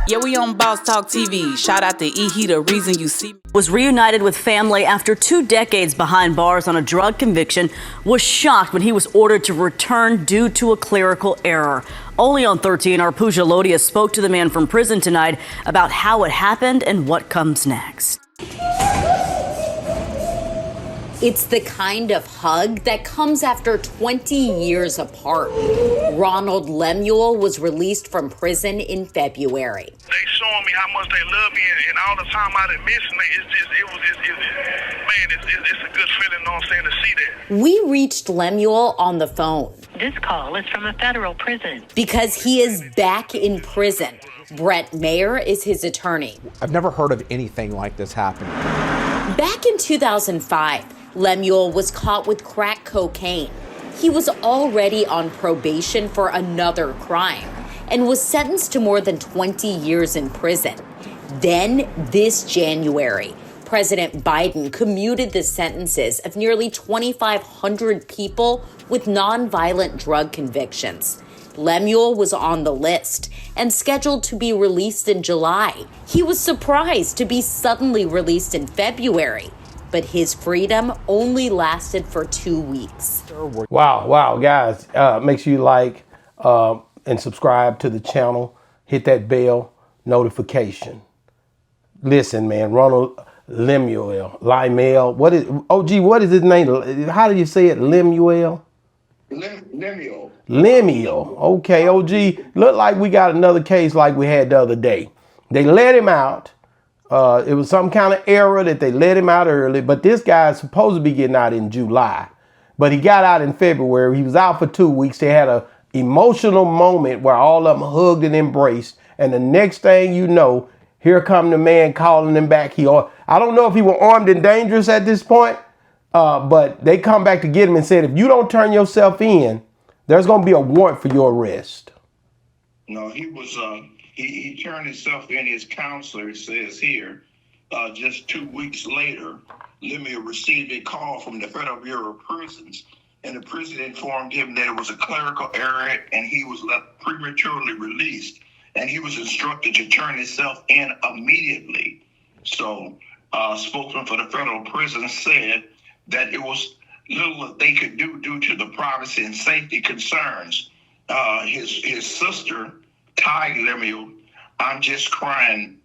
Yeah, we on Boss Talk TV. Shout out to E. He the reason you see me. Was reunited with family after 2 decades behind bars on a drug conviction, was shocked when he was ordered to return due to a clerical error. Only on 13, our Pooja Lodia spoke to the man from prison tonight about how it happened and what comes next. It's the kind of hug that comes after 20 years apart. Ronald Lymuel was released from prison in February. They showing me how much they love me, and all the time I've been missing it. It's a good feeling, you know what I'm saying, to see that. We reached Lymuel on the phone. This call is from a federal prison. Because he is back in prison. Brett Mayer is his attorney. I've never heard of anything like this happening. Back in 2005, Lymuel was caught with crack cocaine. He was already on probation for another crime and was sentenced to more than 20 years in prison. Then, this January, President Biden commuted the sentences of nearly 2,500 people with nonviolent drug convictions. Lymuel was on the list and scheduled to be released in July. He was surprised to be suddenly released in February, but his freedom only lasted for 2 weeks. Wow, guys. Make sure you like and subscribe to the channel. Hit that bell notification. Listen, man, Ronald Lymuel. What is his name? How do you say it? Lymuel? Lymuel. Lymuel. Okay, OG. Look like we got another case like we had the other day. They let him out. It was some kind of error that they let him out early, but this guy is supposed to be getting out in July. But he got out in February. He was out for 2 weeks. They had an emotional moment where all of them hugged and embraced. And the next thing you know, here come the man calling him back. I don't know if he was armed and dangerous at this point, but they come back to get him and said, if you don't turn yourself in, there's going to be a warrant for your arrest. No, he was... He turned himself in. His counselor says here, just 2 weeks later, Lymuel received a call from the Federal Bureau of Prisons, and the prison informed him that it was a clerical error and he was left prematurely released, and he was instructed to turn himself in immediately. So, spokesman for the federal prison said that it was little that they could do due to the privacy and safety concerns. His sister, Ty Lymuel, I'm just crying.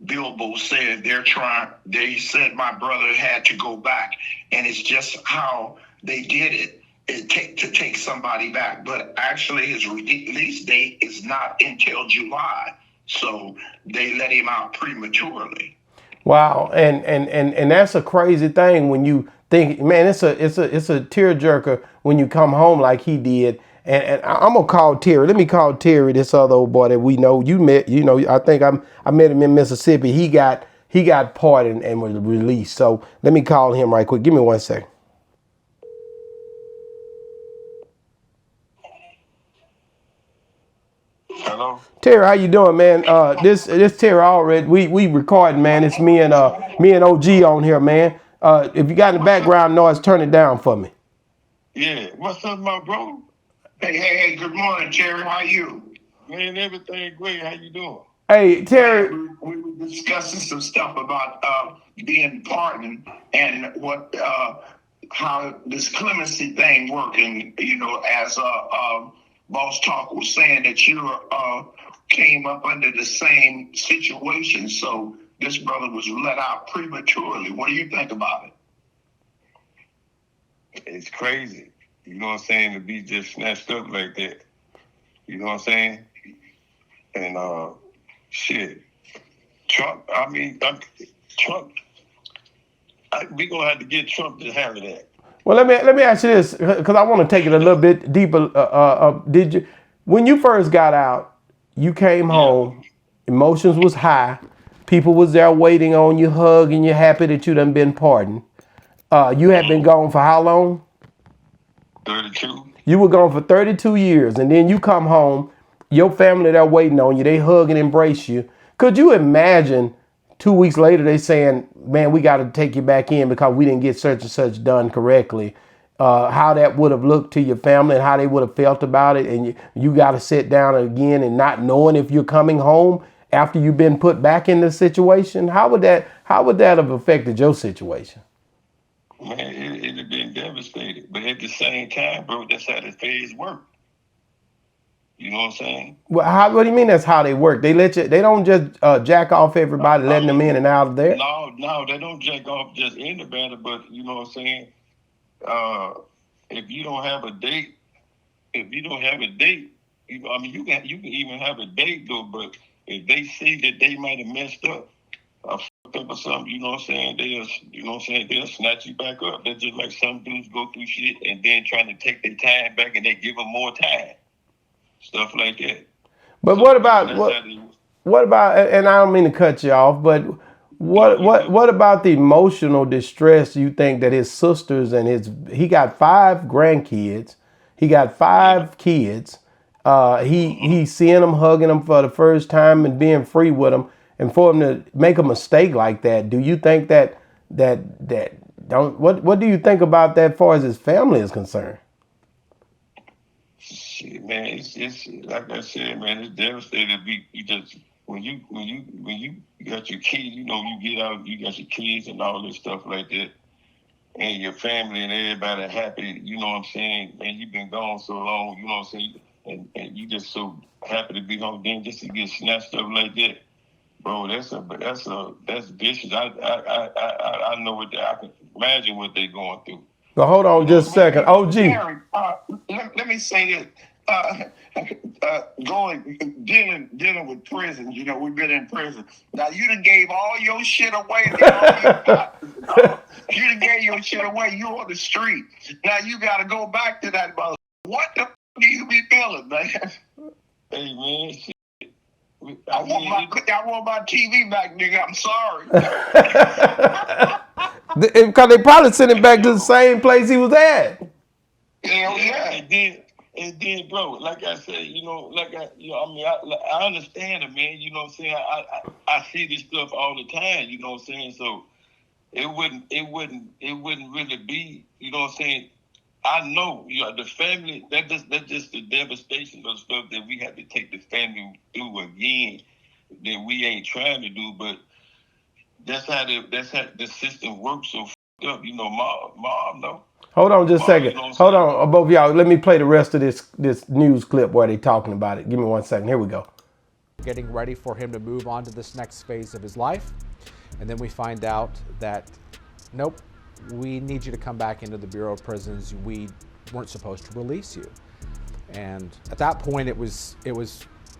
Bilbo said they said my brother had to go back, and it's just how they did it. To take somebody back, but actually his release date is not until July, so they let him out prematurely. Wow, and that's a crazy thing when you think, man, it's a tearjerker when you come home like he did. And I'm gonna call Terry. Let me call Terry, this other old boy that we know. You met, I think I met him in Mississippi. He got pardoned and was released. So let me call him right quick. Give me 1 second. Hello, Terry, how you doing, man? This Terry already. We recording, man. It's me and OG on here, man. If you got the background noise, turn it down for me. yeah, what's up, my bro? Hey, good morning, Terry. How you? Man, everything great. How you doing? Hey, Terry. We were discussing some stuff about being pardoned and what how this clemency thing working. As Boss Talk was saying that you came up under the same situation, so this brother was let out prematurely. What do you think about it? It's crazy. You know what I'm saying? To be just snatched up like that. You know what I'm saying? And shit. Trump, we gonna have to get Trump to handle that. Well, let me ask you this, because I want to take it a little bit deeper. When you first got out, you came home, emotions was high, people was there waiting on you, hugging you, happy that you done been pardoned. You had been gone for how long? 32. You were gone for 32 years, and then you come home, your family, they're waiting on you, they hug and embrace you. Could you imagine 2 weeks later they saying, man, we got to take you back in because we didn't get such and such done correctly. how that would have looked to your family and how they would have felt about it, and you got to sit down again and not knowing if you're coming home after you've been put back in the situation? How would that have affected your situation? Man, it'd have been devastated. But at the same time, bro, that's how the feds work. You know what I'm saying? Well, what do you mean that's how they work? They don't just jack off everybody, letting them in and out of there? No, they don't jack off just anybody, but you know what I'm saying? If you don't have a date, you can even have a date though, but if they see that they might have messed up or fucked up or something, you know what I'm saying, they'll snatch you back up. They're just like some dudes go through shit and then trying to take their time back and they give them more time. Stuff like that. But so, what about, and I don't mean to cut you off, but what about the emotional distress you think that his sisters and he got 5 grandkids, he got 5 kids, he's seeing them, hugging them for the first time and being free with them, and for him to make a mistake like that, do you think what do you think about that as far as his family is concerned? Shit, man, it's like I said, man, it's devastating. You just when you got your kids, you know, you get out, you got your kids and all this stuff like that, and your family and everybody happy. You know what I'm saying? And you've been gone so long, you know what I'm saying? And you just so happy to be home. Then just to get snatched up like that, bro, that's vicious. I know what I can imagine what they're going through. So hold on just a second. OG. Gary, let me say this. Dealing with prisons, you know, we've been in prison. Now, you done gave all your shit away. You done gave your shit away. You on the street. Now, you got to go back to that mother. What the f*** do you be feeling, man? Hey, man, shit. I want my TV back, nigga. I'm sorry. Because they probably sent him back to the same place he was at. Yeah. And then, bro, like I said, I understand it, man. You know what I'm saying? I see this stuff all the time. You know what I'm saying? So it wouldn't really be. You know what I'm saying? I know, the family. That's just the devastation of stuff that we have to take the family through again. That we ain't trying to do, but that's how the system works. So up, you know, mom, no. Hold on just a second. Hold on, both of y'all. Let me play the rest of this news clip where they talking about it. Give me 1 second. Here we go. Getting ready for him to move on to this next phase of his life. And then we find out that, nope, we need you to come back into the Bureau of Prisons. We weren't supposed to release you. And at that point, it was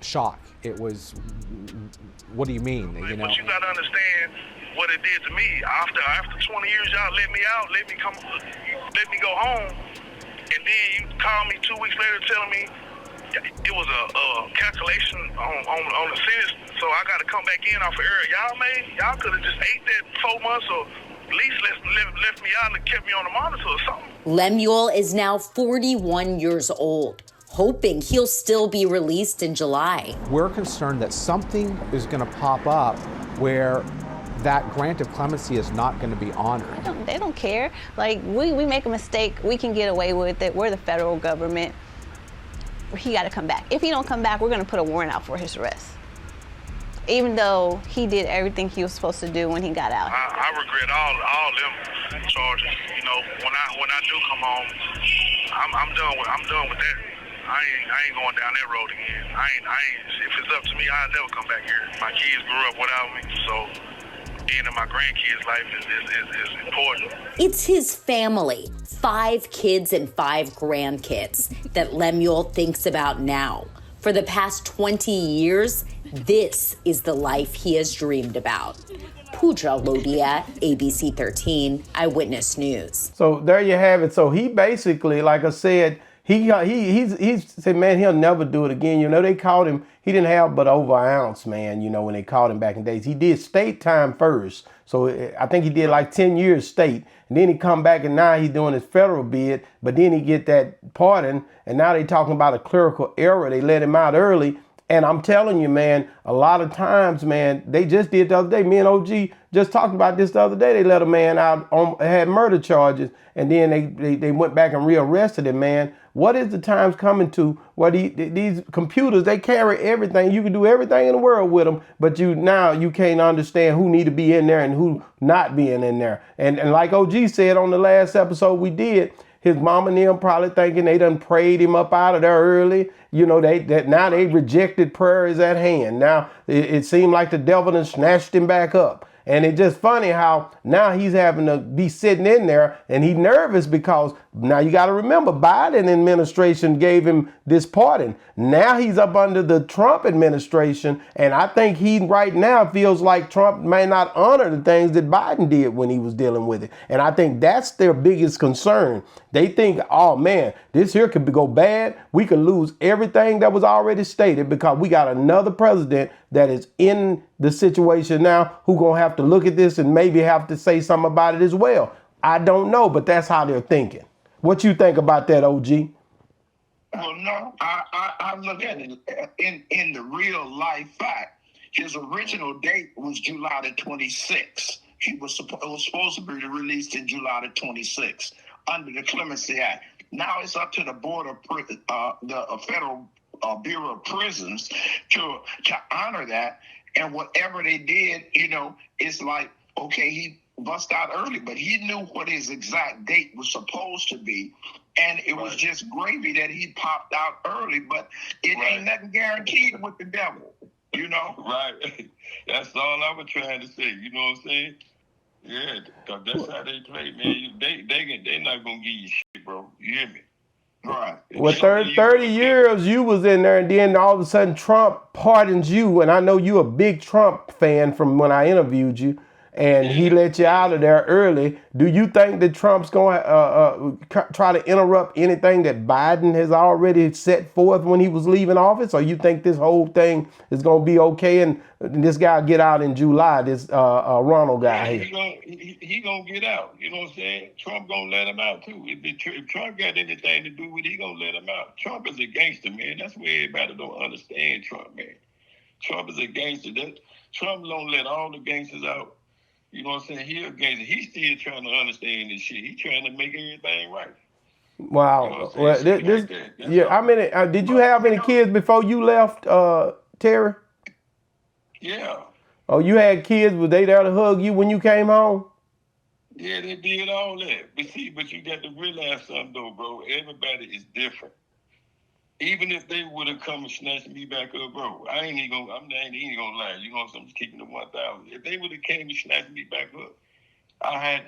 shock. It was, what do you mean? You know? But you gotta understand what it did to me. After 20 years, y'all let me out, let me go home, and then you call me 2 weeks later telling me it was a calculation on the sentence, so I got to come back in off of error. Y'all could have just ate that 4 months or at least left me out and kept me on the monitor or something. Lymuel is now 41 years old, hoping he'll still be released in July. We're concerned that something is going to pop up where that grant of clemency is not going to be honored. They don't care. Like, we make a mistake, we can get away with it. We're the federal government. He got to come back. If he don't come back, we're going to put a warrant out for his arrest. Even though he did everything he was supposed to do when he got out. I regret all them charges. You know, when I do come home, I'm done with that. I ain't going down that road again. I ain't. If it's up to me, I'll never come back here. My kids grew up without me, so being in my grandkids' life is important. It's his family, 5 kids and 5 grandkids, that Lymuel thinks about now. For the past 20 years, this is the life he has dreamed about. Pooja Lodia, ABC 13, Eyewitness News. So there you have it. So he basically, like I said, he said, man, he'll never do it again. You know, they caught him. He didn't have but over an ounce, man, you know, when they caught him back in days. He did state time first. So I think he did like 10 years state. And then he come back and now he's doing his federal bid. But then he get that pardon. And now they talking about a clerical error. They let him out early. And I'm telling you, man, a lot of times, man, they just did the other day. Me and OG just talked about this the other day. They let a man out on had murder charges, and then they went back and rearrested him, man. What is the times coming to where these computers, they carry everything. You can do everything in the world with them, but now you can't understand who need to be in there and who not being in there. And like OG said on the last episode we did, his mama and them probably thinking they done prayed him up out of there early. You know, now they rejected prayer is at hand. Now it seemed like the devil done snatched him back up. And it's just funny how now he's having to be sitting in there and he's nervous because now you got to remember Biden administration gave him this pardon. Now he's up under the Trump administration. And I think he right now feels like Trump may not honor the things that Biden did when he was dealing with it. And I think that's their biggest concern. They think, oh man, this here could go bad. We could lose everything that was already stated because we got another president that is in the situation now who gonna have to look at this and maybe have to say something about it as well. I don't know, but that's how they're thinking. What you think about that, OG? Well, no, I look at it in the real life fact. His original date was July the 26th. It was supposed to be released in July the 26th under the Clemency Act. Now it's up to the board of the Federal Bureau of Prisons to honor that. And whatever they did, you know, it's like, okay, he bust out early, but he knew what his exact date was supposed to be. And it was just gravy that he popped out early, but it ain't nothing guaranteed with the devil, you know? Right. That's all I was trying to say. You know what I'm saying? Yeah, because that's how they play, man. They not going to give you shit, bro. You hear me? Right. Well, 30 years you was in there, and then all of a sudden Trump pardons you. And I know you a big Trump fan from when I interviewed you, and he let you out of there early. Do you think that Trump's going to try to interrupt anything that Biden has already set forth when he was leaving office? Or you think this whole thing is going to be okay and this guy get out in July, this Ronald guy here? He going to get out. You know what I'm saying? Trump going to let him out, too. If Trump got anything to do with it, he going to let him out. Trump is a gangster, man. That's where everybody don't understand Trump, man. Trump is a gangster. Trump don't let all the gangsters out. You know what I'm saying? He a gangster. He's still trying to understand this shit. He's trying to make everything right. Wow. You know well, I mean, did you have any kids before you left, Terry? Yeah. Oh, you had kids? Were they there to hug you when you came home? Yeah, they did all that. But you got to realize something though, bro. Everybody is different. Even if they would have come and snatched me back up, bro, I ain't even gonna lie. You know what I'm saying? I'm just keeping the 1,000. If they would have came and snatched me back up, I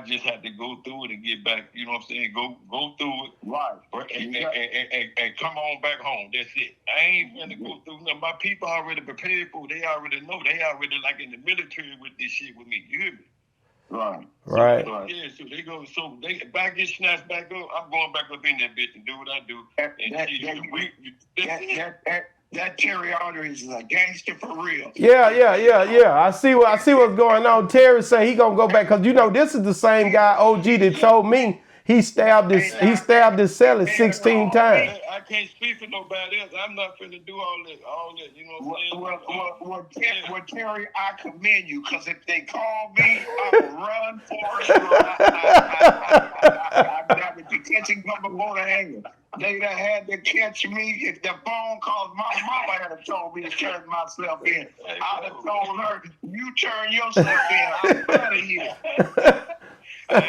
just had to go through it and get back. You know what I'm saying? Go through it, right? And come on back home. That's it. I ain't gonna go through nothing. My people already prepared for it. They already know. They already like in the military with this shit with me. You hear me? Right. Right. Yeah, so they go. So if I get snatched back up, I'm going back up in that bitch and do what I do. That Terry Arter is a gangster for real. Yeah. I see what's going on. Terry say he gonna go back because you know this is the same guy OG that told me he stabbed his celly 16 times. I can't speak for nobody else. I'm not finna do all that. You know what I'm saying? Well, Terry, I commend you because if they call me, I will run for it. I've got the detention come before the hanger. They'd have had to catch me if the phone calls. My mama had told me to turn myself in. I'd have told her, you turn yourself in. I'm out of here. I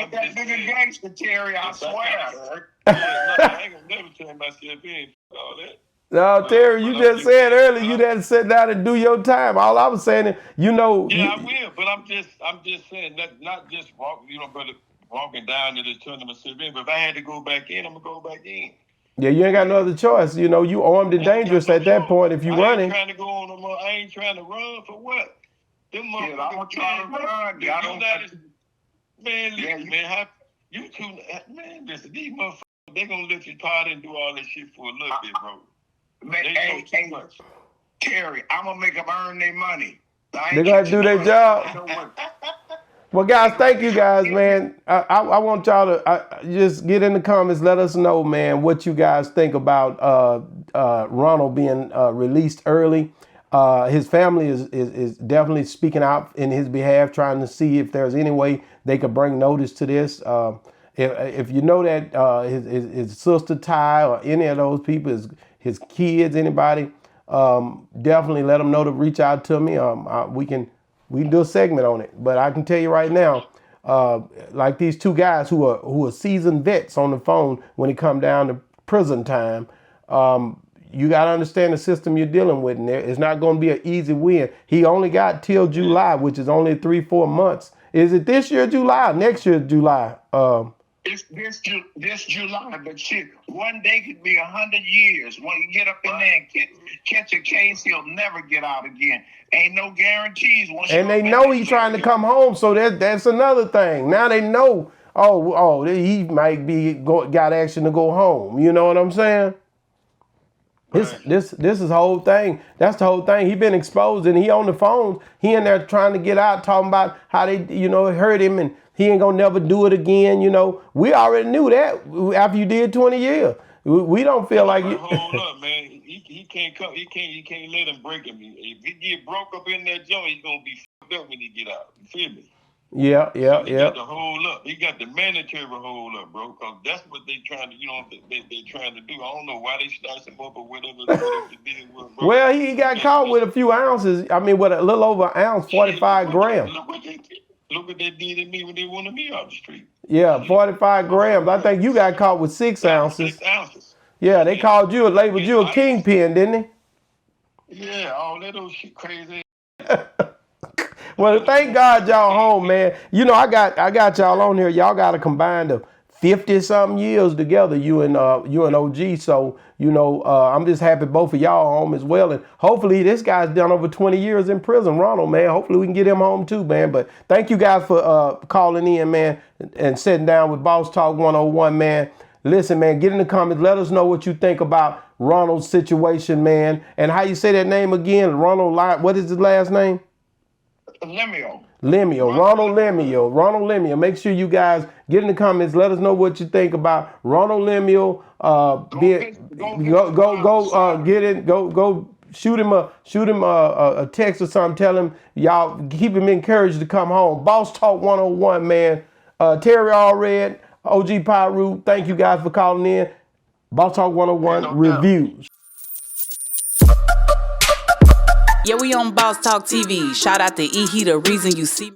ain't that big a gangster, Terry, I swear. I ain't gonna never turn myself in for all that. No, Terry, you just said earlier you had to sit down and do your time. All I was saying is, you know. Yeah, I will, but I'm just saying that not just walking down to this turning myself in. But if I had to go back in, I'm gonna go back in. Yeah, you ain't got no other choice. You know, you armed and dangerous at that point if you running. I ain't trying to go on no more. I ain't trying to run for what? Them motherfuckers. I don't try to run. You two, man, listen, these motherfuckers, they gonna let you party and do all this shit for a little bit, bro. Man, hey, Terry, I'm gonna make them earn their money. They're gonna do their job. Well, guys, thank you guys, man. I want y'all to just get in the comments. Let us know, man, what you guys think about Ronald being released early. His family is definitely speaking out in his behalf, trying to see if there's any way they could bring notice to this. If you know that his sister Ty or any of those people, his kids, anybody, definitely let them know to reach out to me. We can do a segment on it. But I can tell you right now, like these two guys who are seasoned vets on the phone when it come down to prison time. You got to understand the system you're dealing with, and it's not going to be an easy win. He only got till July, which is only 3-4 months. Is it this year July or next year July? It's this July, but shit, one day could be 100 years. When you get up in there and catch a case, he'll never get out again. Ain't no guarantees. And they know he's trying to come home, so that's another thing. Now they know, he might got action to go home. You know what I'm saying? This is the whole thing. That's the whole thing. He been exposed and he on the phone. He in there trying to get out, talking about how they, hurt him and he ain't gonna never do it again. We already knew that after you did 20 years. We don't feel like you. Hold up, man. He can't come. He can't let him break him. If he get broke up in that joint, he's gonna be fucked up when he get out. You feel me? Yeah. He got the hold up. He got the mandatory hold up, bro. Cause that's what they trying to, they trying to do. I don't know why they slice him up or whatever they did with, bro. Well, he got caught with a few ounces. I mean, with a little over an ounce, 45 grams. Look what they did to me when they wanted me off the street. Yeah, 45 grams. I think you got caught with 6 ounces. 6 ounces. Yeah, they labeled you a kingpin, didn't they? Yeah, all that old shit crazy. Well, thank God y'all home, man. I got y'all on here. Y'all got a combined of 50-something years together, you and OG. So, I'm just happy both of y'all home as well. And hopefully this guy's done over 20 years in prison, Ronald, man. Hopefully we can get him home too, man. But thank you guys for calling in, man, and sitting down with Boss Talk 101, man. Listen, man, get in the comments. Let us know what you think about Ronald's situation, man. And how you say that name again? Ronald, what is his last name? Lymuel. Ronald Lymuel. Make sure you guys get in the comments. Let us know what you think about Ronald Lymuel. Go shoot him a text or something. Tell him y'all keep him encouraged to come home. Boss Talk 101, man. Terry Allred, OG Pyru. Thank you guys for calling in. Boss Talk 101 reviews. Yeah, we on Boss Talk TV. Shout out to E. He the reason you see me.